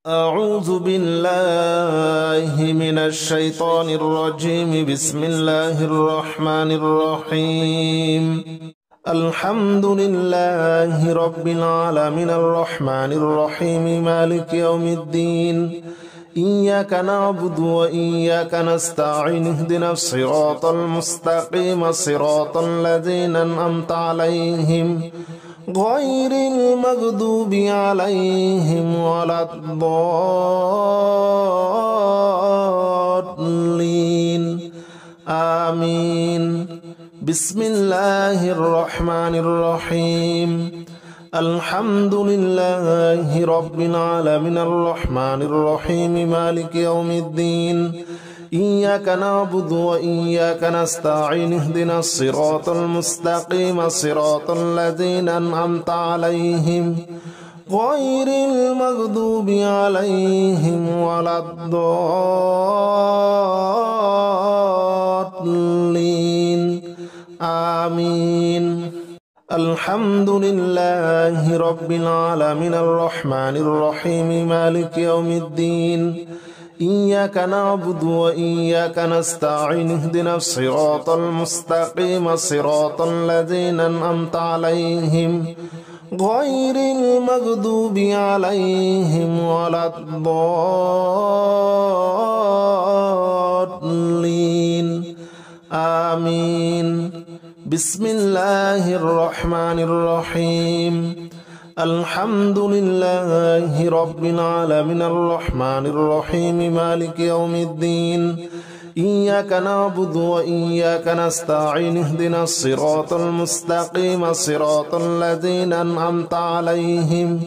أعوذ بالله من الشيطان الرجيم. بسم الله الرحمن الرحيم. الحمد لله رب العالمين الرحمن الرحيم مالك يوم الدين. إياك نعبد وإياك نستعين اهدنا الصراط المستقيم صراط الذين أنعمت عليهم غير المغضوب عليهم ولا الضالين آمين. بسم الله الرحمن الرحيم. الحمد لله رب العالمين الرحمن الرحيم مالك يوم الدين. إياك نعبد وإياك نستعين اهدنا الصراط المستقيم صراط الذين أنعمت عليهم غير المغضوب عليهم ولا الضالين آمين. الحمد لله رب العالمين الرحمن الرحيم مالك يوم الدين. إياك نعبد وإياك نستعين اهدنا الصراط المستقيم صراط الذين أنعمت عليهم غير المغضوب عليهم ولا الضالين آمين. بسم الله الرحمن الرحيم. الحمد لله رب العالمين الرحمن الرحيم مالك يوم الدين. إياك نعبد وإياك نستعين اهدنا الصراط المستقيم صراط الذين أنعمت عليهم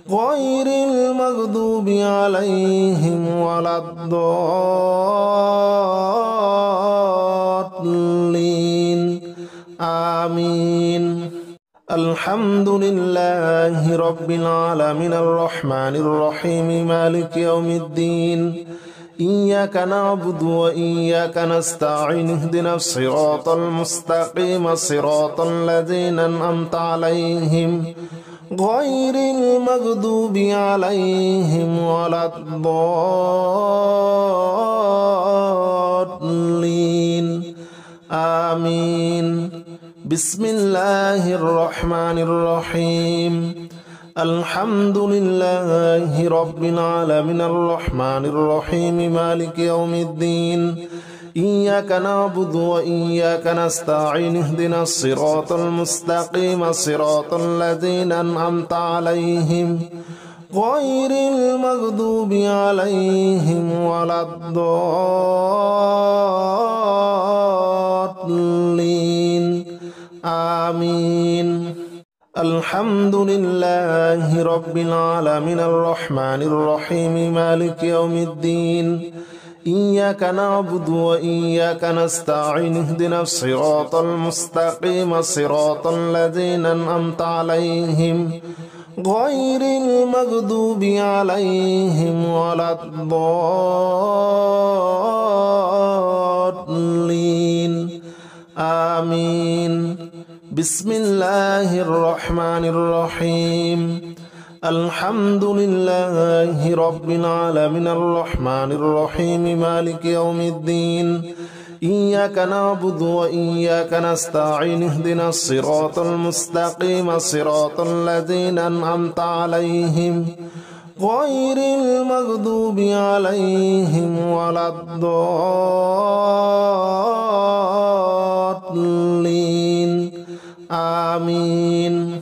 غير المغضوب عليهم ولا الضالين آمين. الحمد لله رب العالمين الرحمن الرحيم مالك يوم الدين. إياك نعبد وإياك نستعين اهدنا الصراط المستقيم صراط الذين أنعمت عليهم غير المغضوب عليهم ولا الضالين آمين. بسم الله الرحمن الرحيم. الحمد لله رب العالمين الرحمن الرحيم مالك يوم الدين. إياك نعبد وإياك نستعين اهدنا الصراط المستقيم صراط الذين أنعمت عليهم غير المغضوب عليهم ولا الضالين آمين. الحمد لله رب العالمين الرحمن الرحيم مالك يوم الدين. إياك نعبد وإياك نستعين اهدنا الصراط المستقيم صراط الذين أنعمت عليهم غير المغضوب عليهم ولا الضالين آمين. بسم الله الرحمن الرحيم. الحمد لله رب العالمين الرحمن الرحيم مالك يوم الدين. إياك نعبد وإياك نستعين اهدنا الصراط المستقيم صراط الذين أنعمت عليهم غير المغضوب عليهم ولا الضالين آمين.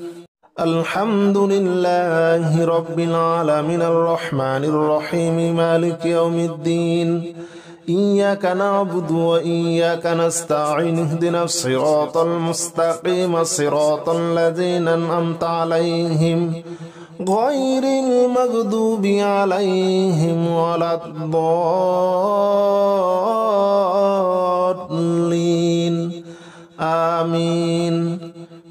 الحمد لله رب العالمين الرحمن الرحيم مالك يوم الدين. إياك نعبد وإياك نستعين اهدنا الصراط المستقيم صراط الذين أنعمت عليهم غير المغضوب عليهم ولا الضالين آمين.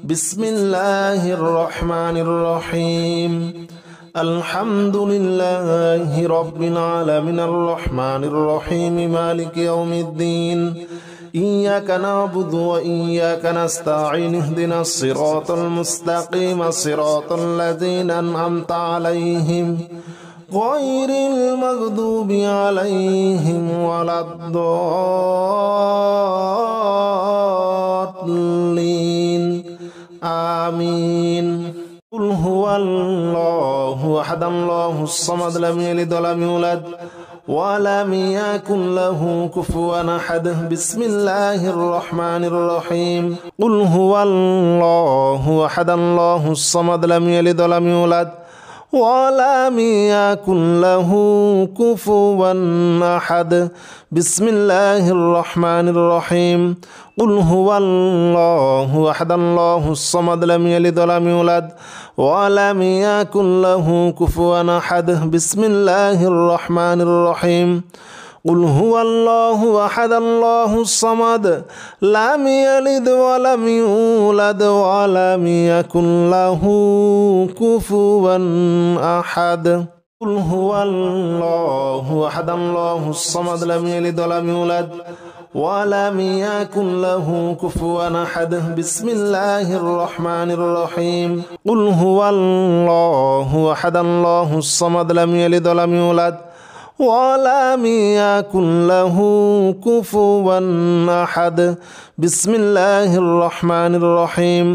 بسم الله الرحمن الرحيم. الحمد لله رب العالمين الرحمن الرحيم مالك يوم الدين. إياك نعبد وإياك نستعين اهدنا الصراط المستقيم صراط الذين أنعمت عليهم غير المغضوب عليهم ولا الضالين آمين. قل هو الله أحد الله الصمد لم يلد ولم يولد ولم يكن له كفوا أحد. بسم الله الرحمن الرحيم. قل هو الله أحد الله الصمد لم يلد ولم يولد ولم يكن له كفوا أحد. بسم الله الرحمن الرحيم. قل هو الله أحد الله الصمد لم يلد ولم يولد ولم يكن له كفوا أحد. بسم الله الرحمن الرحيم. قل هو الله أحد الله الصمد لم يلد ولم يولد ولم يكن له كفوا أحد. قل هو الله أحد الله الصمد لم يلد ولم يولد ولم يكن له كفوا أحد. بسم الله الرحمن الرحيم. قل هو الله أحد الله الصمد لم يلد ولم يولد ولم يكن له كفوا أحد. بسم الله الرحمن الرحيم.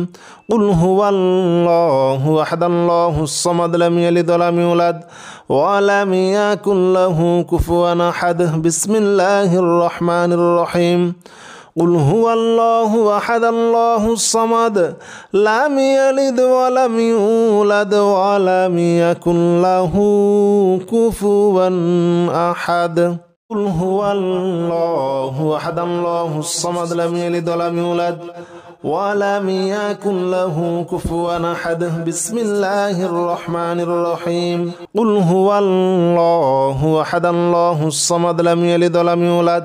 قل هو الله أحد الله الصمد لم يلد ولم يولد ولم يكن له كفوا أحد. بسم الله الرحمن الرحيم. قل هو الله أحد الله الصمد لم يلد ولم يولد ولم يكن له كفوا أحد. قل هو الله أحد الله الصمد لم يلد ولم يولد ولم يكن له كفوا أحد. بسم الله الرحمن الرحيم. قل هو الله أحد الله الصمد لم يلد ولم يولد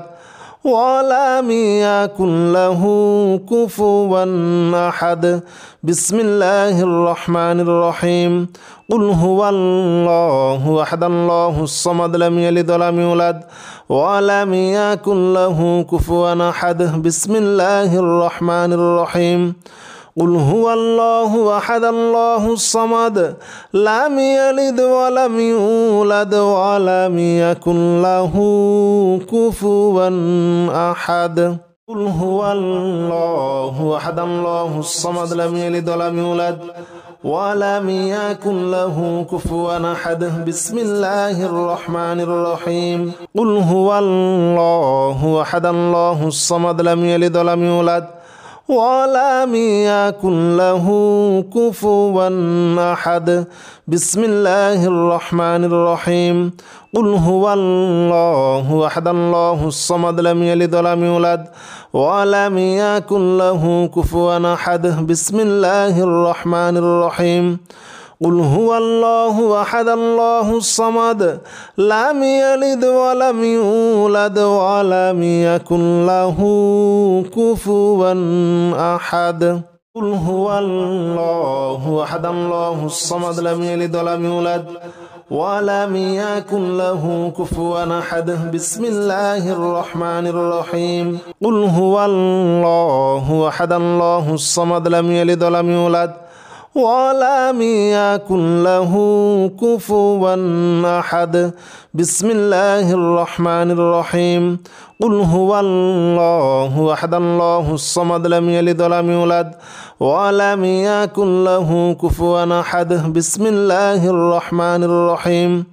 ولم يكن له كفوا أحد. بسم الله الرحمن الرحيم. قل هو الله أحد الله الصمد لم يلد ولم يولد ولم يكن له كفوا أحد. بسم الله الرحمن الرحيم. قل هو الله أحد الله الصمد لم يلد ولم يولد ولم يكن له كفوا أحد. قل هو الله أحد الله الصمد لم يلد ولم يولد ولم يكن له كفوا أحد. بسم الله الرحمن الرحيم. قل هو الله أحد الله الصمد لم يلد ولم يولد ولم يكن له كفوا أحد. بسم الله الرحمن الرحيم. قل هو الله أحد الله الصمد لم يلد ولم يولد ولم يكن له كفوا أحد. بسم الله الرحمن الرحيم. قل هو الله أحد الله الصمد لم يلد ولم يولد ولم يكن له كفوا أحد. قل هو الله أحد الله الصمد لم يلد ولم يولد ولم يكن له كفوا أحد. بسم الله الرحمن الرحيم. قل هو الله أحد الله الصمد لم يلد ولم يولد ولم يكن له كفوا أحد. بسم الله الرحمن الرحيم. قل هو الله أحد الله الصمد لم يلد ولم يولد ولم يكن له كفوا أحد. بسم الله الرحمن الرحيم.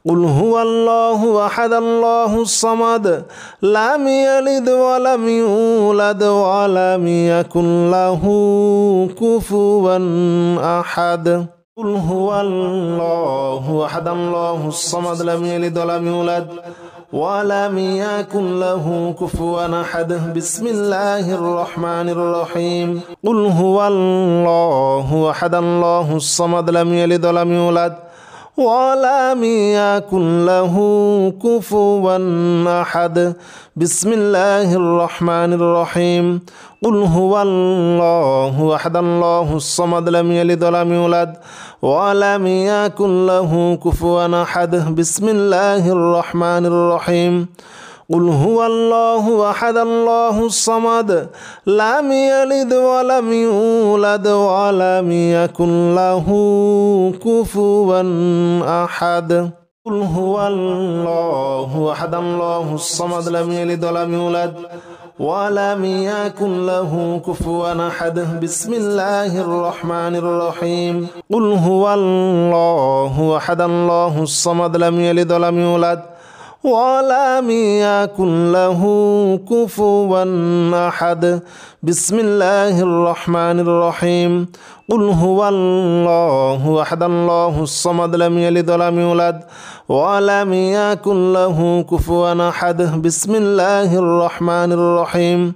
قل هو الله أحد الله الصمد لم يلد ولم يولد ولم يكن له كفوا أحد. قل هو الله أحد الله الصمد لم يلد ولم يولد ولم يكن له كفوا أحد. بسم الله الرحمن الرحيم. قل هو الله أحد الله الصمد لم يلد ولم يولد ولم يكن له كفوا أحد. بسم الله الرحمن الرحيم. قل هو الله أحد الله الصمد لم يلد ولم يولد ولم يكن له كفوا أحد. بسم الله الرحمن الرحيم. قل هو الله أحد الله الصمد لم يلد ولم يولد ولم يكن له كفوا أحد. قل هو الله أحد الله الصمد لم يلد ولم يولد ولم يكن له كفوا أحد بسم الله الرحمن الرحيم قل هو الله أحد الله الصمد لم يلد ولم يولد ولم يكن له كفوا أحد بسم الله الرحمن الرحيم قل هو الله أحد الله الصمد لم يلد ولم يولد ولم يكن له كفوا أحد بسم الله الرحمن الرحيم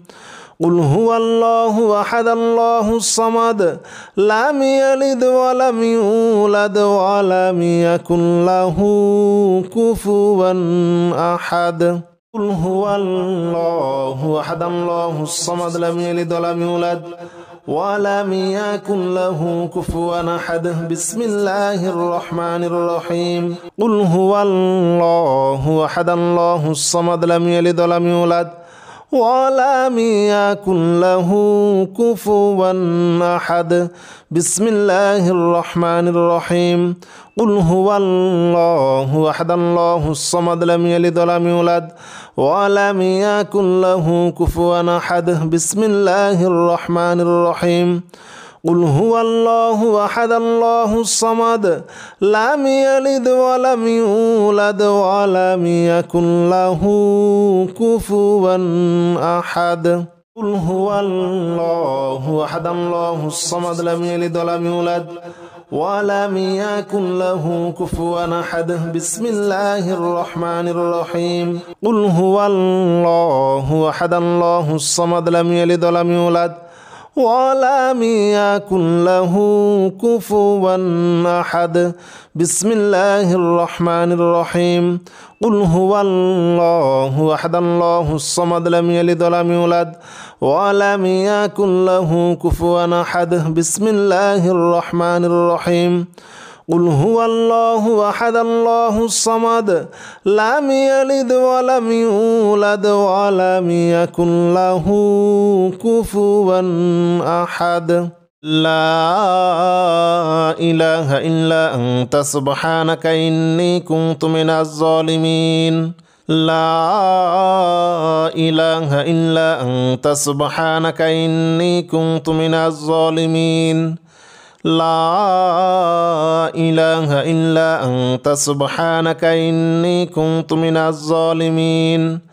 قل هو الله أحد الله الصمد لم يلد ولم يولد ولم يكن له كفوا أحد قل هو الله أحد الله الصمد لم يلد ولم يولد ولم يكن له كفوا أحد بسم الله الرحمن الرحيم قل هو الله أحد الله الصمد لم يلد ولم يولد ولم يكن له كفوا أحد بسم الله الرحمن الرحيم قل هو الله أحد الله الصمد لم يلد ولم يولد ولم يكن له كفوا أحد بسم الله الرحمن الرحيم قل هو الله أحد الله الصمد لم يلد ولم يولد ولم يكن له كفوا أحد قل هو الله أحد الله الصمد لم يلد ولم يولد ولم يكن له كفوا أحد بسم الله الرحمن الرحيم قل هو الله أحد الله الصمد لم يلد ولم يولد ولم يكن له كفوا أحد بسم الله الرحمن الرحيم قل هو الله أحد الله الصمد لم يلد ولم يولد ولم يكن له كفوا أحد بسم الله الرحمن الرحيم قل هو الله أحد الله الصمد لم يلد ولم يولد ولم يكن له كفوا أحد لا إله إلا أنت سبحانك إني كنت من الظالمين لا إله إلا أنت سبحانك إني كنت من الظالمين لا إله إلا أنت سبحانك إني كنت من الظالمين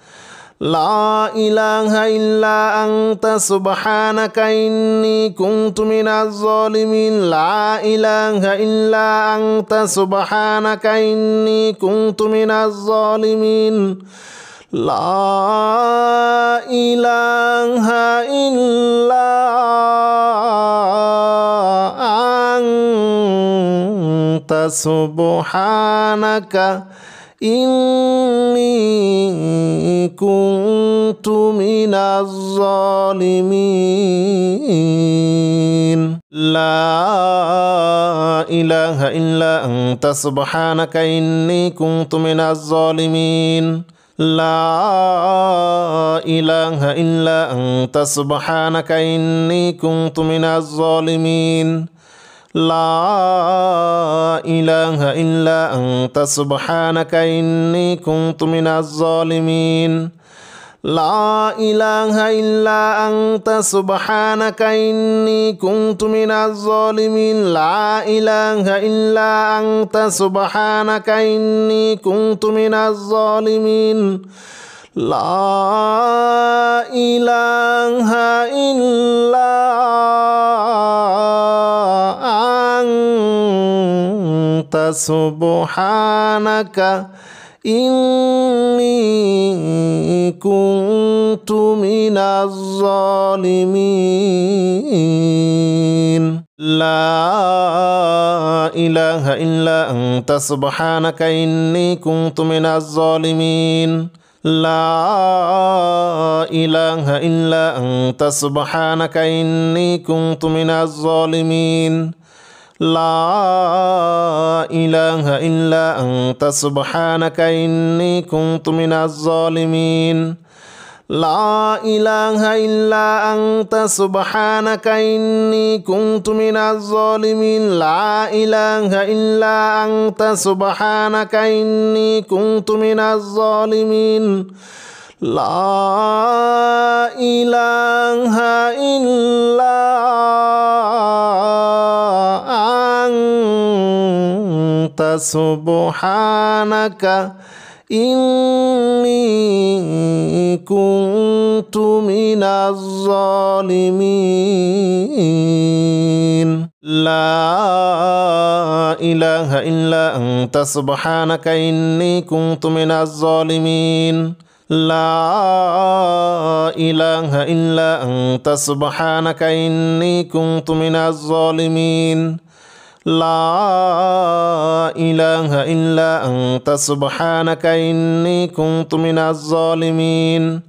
لا إله إلا أنت سبحانك إني كنت من الظالمين لا إله إلا أنت سبحانك إني كنت من الظالمين لا إله إلا أنت سبحانك إني كنت من الظالمين لا إله إلا أنت سبحانك إني كنت من الظالمين لا إله إلا أنت سبحانك إني كنت من الظالمين لا إله إلا أنت سبحانك إني كنت من الظالمين لا إله إلا أنت سبحانك إني كنت من الظالمين لا إله إلا أنت سبحانك إني كنت من الظالمين لا إله إلا أنت سبحانك إني كنت من الظالمين لا إله إلا أنت سبحانك إني كنت من الظالمين لا إله إلا أنت سبحانك إني كنت من الظالمين لا إله إلا أنت سبحانك إني كنت من الظالمين لا إله إلا أنت سبحانك إني كنت من الظالمين لا إله إلا أنت سبحانك إني كنت من الظالمين لا إله إلا أنت سبحانك إني كنت من الظالمين لا إله إلا أنت سبحانك إني كنت من الظالمين لا إله إلا أنت سبحانك إني كنت من الظالمين لا إله إلا أنت سبحانك إني كنت من الظالمين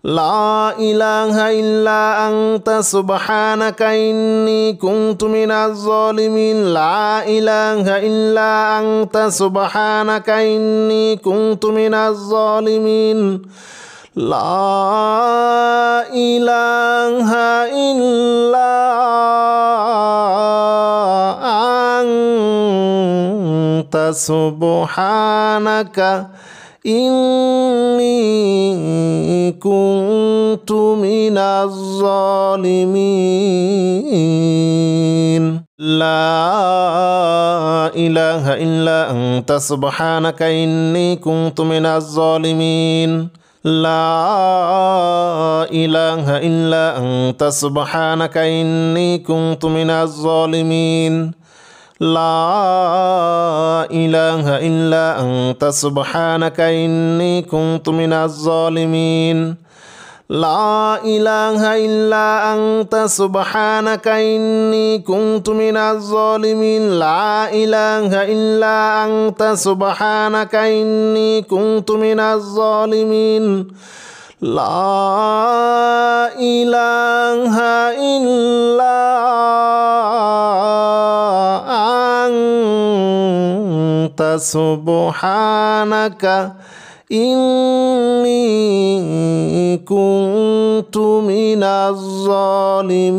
لا إله إلا أنت سبحانك إني كنت من الظالمين لا إله إلا أنت سبحانك إني كنت من الظالمين لا إله إلا أنت سبحانك إني كنت من الظالمين لا إله إلا أنت سبحانك إني كنت من الظالمين لا إله إلا أنت سبحانك إني كنت من الظالمين لا إله إلا أنت سبحانك إني كنت من الظالمين لا إله إلا أنت سبحانك إني كنت من الظالمين لا إله إلا أنت سبحانك إني كنت من الظالمين لا إله إلا أنت سبحانك إني كنت من الظالمين.